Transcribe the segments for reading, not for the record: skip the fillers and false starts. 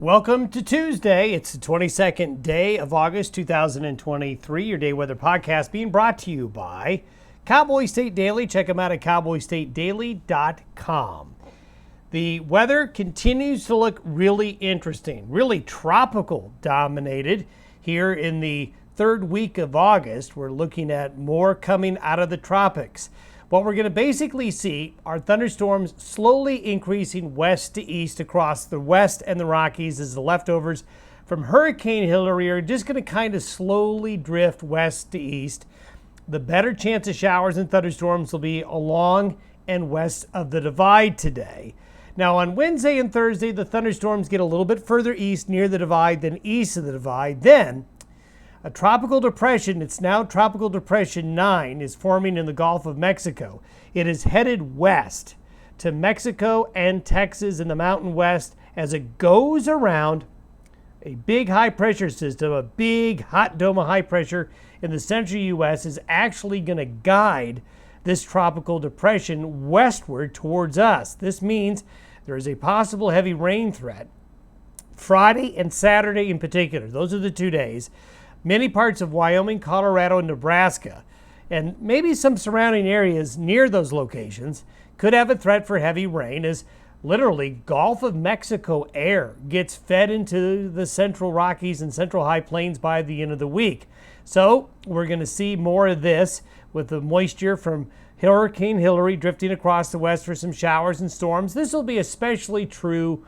Welcome to Tuesday. It's the 22nd day of August 2023. Your day weather podcast being brought to you by Cowboy State Daily. Check them out at cowboystatedaily.com. The weather continues to look really interesting, really tropical dominated here in the third week of August. We're looking at more coming out of the tropics. What we're going to basically see are thunderstorms slowly increasing west to east across the west and the Rockies as the leftovers from Hurricane Hillary are just going to kind of slowly drift west to east. The better chance of showers and thunderstorms will be along and west of the divide today. Now on Wednesday and Thursday, the thunderstorms get a little bit further east near the divide than east of the divide. Then a tropical depression, it's now Tropical Depression 9, is forming in the Gulf of Mexico. It is headed west to Mexico and Texas in the Mountain West as it goes around a big high pressure system. A big hot dome of high pressure in the central U.S. is actually going to guide this tropical depression westward towards us. This means there is a possible heavy rain threat Friday and Saturday in particular. Those are the 2 days. Many parts of Wyoming, Colorado, and Nebraska, and maybe some surrounding areas near those locations could have a threat for heavy rain as literally Gulf of Mexico air gets fed into the central Rockies and central high plains by the end of the week. So we're going to see more of this with the moisture from Hurricane Hillary drifting across the west for some showers and storms. This will be especially true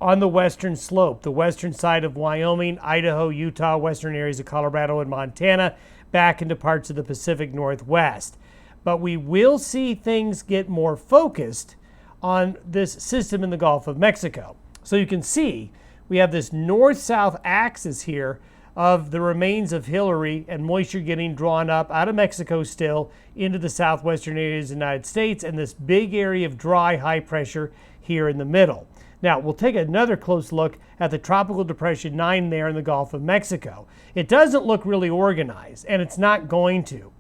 on the western slope, the western side of Wyoming, Idaho, Utah, western areas of Colorado and Montana, back into parts of the Pacific Northwest. But we will see things get more focused on this system in the Gulf of Mexico. So you can see we have this north-south axis here of the remains of Hillary and moisture getting drawn up out of Mexico still into the southwestern areas of the United States and this big area of dry high pressure here in the middle. Now, we'll take another close look at the Tropical Depression 9 there in the Gulf of Mexico. It doesn't look really organized, and it's not going to.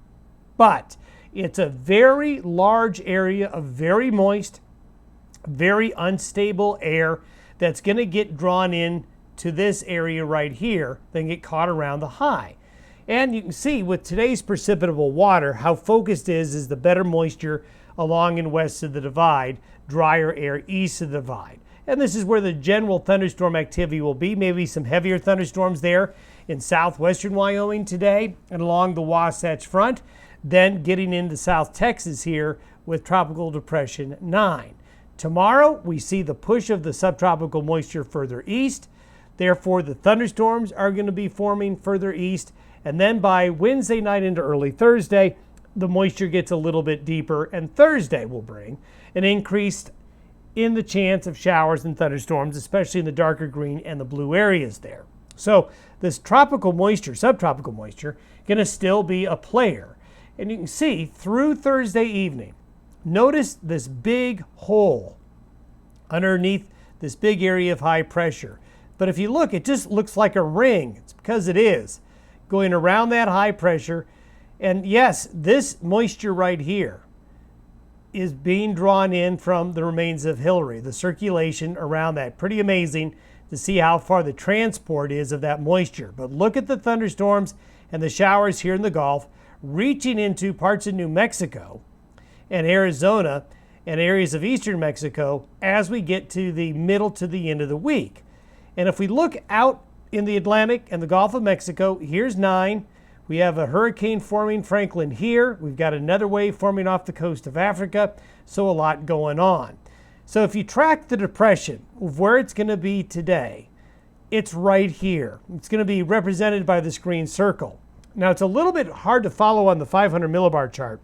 But it's a very large area of very moist, very unstable air that's going to get drawn in to this area right here, then get caught around the high. And you can see with today's precipitable water, how focused is the better moisture along and west of the divide, drier air east of the divide. And this is where the general thunderstorm activity will be. Maybe some heavier thunderstorms there in southwestern Wyoming today and along the Wasatch Front. Then getting into South Texas here with Tropical Depression 9. Tomorrow, we see the push of the subtropical moisture further east. Therefore, the thunderstorms are going to be forming further east. And then by Wednesday night into early Thursday, the moisture gets a little bit deeper. And Thursday will bring an increased in the chance of showers and thunderstorms, especially in the darker green and the blue areas there. So this tropical moisture, subtropical moisture, going to still be a player. And you can see through Thursday evening, notice this big hole underneath this big area of high pressure. But if you look, it just looks like a ring. It's because it is going around that high pressure. And yes, this moisture right here is being drawn in from the remains of Hillary, the circulation around that. Pretty amazing to see how far the transport is of that moisture. But look at the thunderstorms and the showers here in the Gulf reaching into parts of New Mexico and Arizona and areas of eastern Mexico as we get to the middle to the end of the week. And if we look out in the Atlantic and the Gulf of Mexico, here's 9. We have a hurricane forming Franklin here. We've got another wave forming off the coast of Africa. So a lot going on. So if you track the depression of where it's going to be today, it's right here. It's going to be represented by this green circle. Now it's a little bit hard to follow on the 500 millibar chart.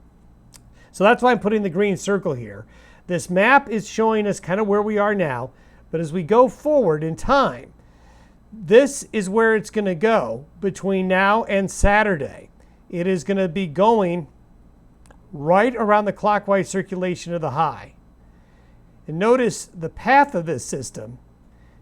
So that's why I'm putting the green circle here. This map is showing us kind of where we are now. But as we go forward in time, this is where it's going to go between now and Saturday. It is going to be going right around the clockwise circulation of the high. And notice the path of this system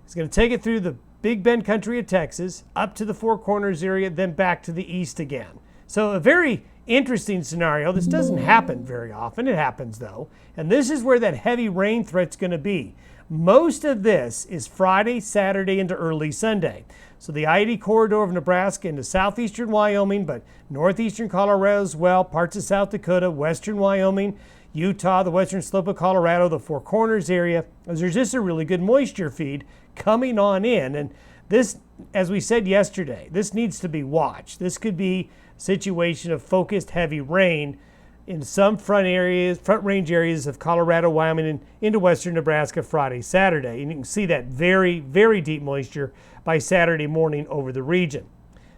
is going to take it through the Big Bend country of Texas, up to the Four Corners area, then back to the east again. So a very interesting scenario. This doesn't happen very often. It happens though. And this is where that heavy rain threat's going to be. Most of this is Friday, Saturday into early Sunday. So the I-80 corridor of Nebraska into southeastern Wyoming, but northeastern Colorado as well, parts of South Dakota, western Wyoming, Utah, the western slope of Colorado, the Four Corners area. There's just a really good moisture feed coming on in. And this, as we said yesterday, this needs to be watched. This could be a situation of focused heavy rain in some front range areas of Colorado, Wyoming, and into western Nebraska Friday, Saturday. And you can see that very, very deep moisture by Saturday morning over the region.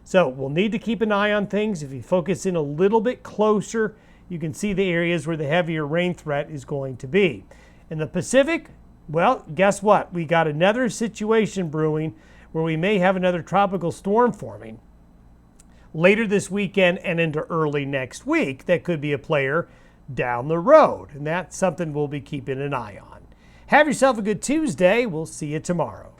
So we'll need to keep an eye on things. If you focus in a little bit closer, you can see the areas where the heavier rain threat is going to be. In the Pacific, well, guess what? We got another situation brewing where we may have another tropical storm forming later this weekend and into early next week. That could be a player down the road, and that's something we'll be keeping an eye on. Have yourself a good Tuesday. We'll see you tomorrow.